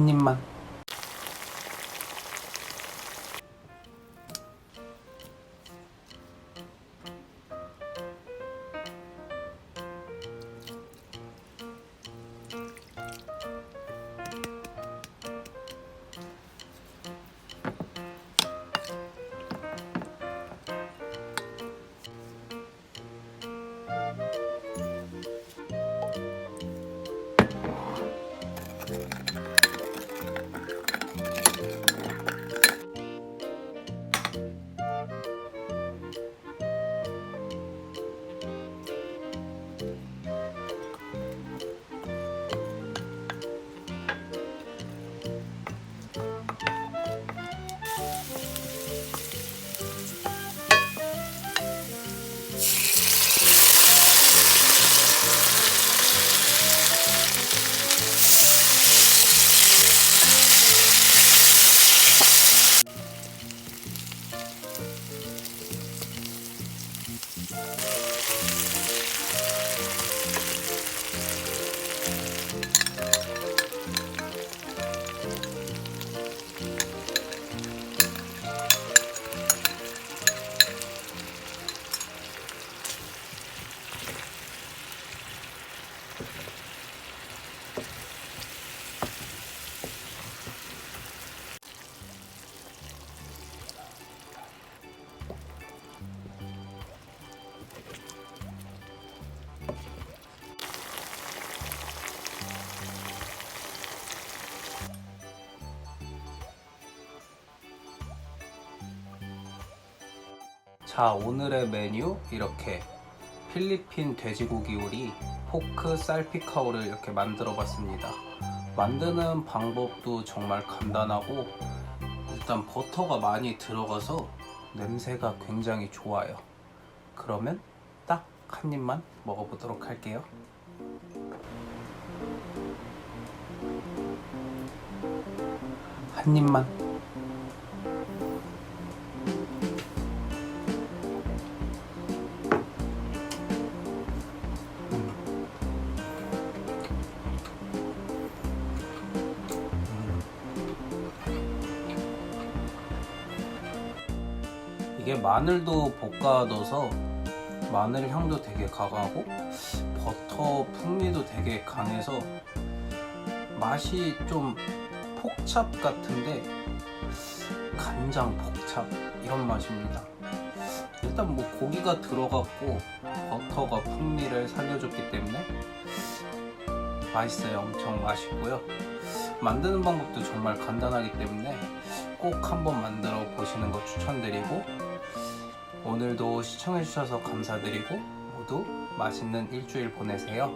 한 입만. 자, 오늘의 메뉴 이렇게 필리핀 돼지고기 요리 포크 살피카오를 이렇게 만들어 봤습니다. 만드는 방법도 정말 간단하고 일단 버터가 많이 들어가서 냄새가 굉장히 좋아요. 그러면 딱 한 입만 먹어보도록 할게요. 한 입만. 이게 마늘도 볶아 넣어서 마늘 향도 되게 강하고 버터 풍미도 되게 강해서 맛이 좀 폭찹 같은데 간장 폭찹 이런 맛입니다. 일단 뭐 고기가 들어갔고 버터가 풍미를 살려줬기 때문에 맛있어요. 엄청 맛있고요. 만드는 방법도 정말 간단하기 때문에 꼭 한번 만들어 보시는 거 추천드리고, 오늘도 시청해주셔서 감사드리고 모두 맛있는 일주일 보내세요.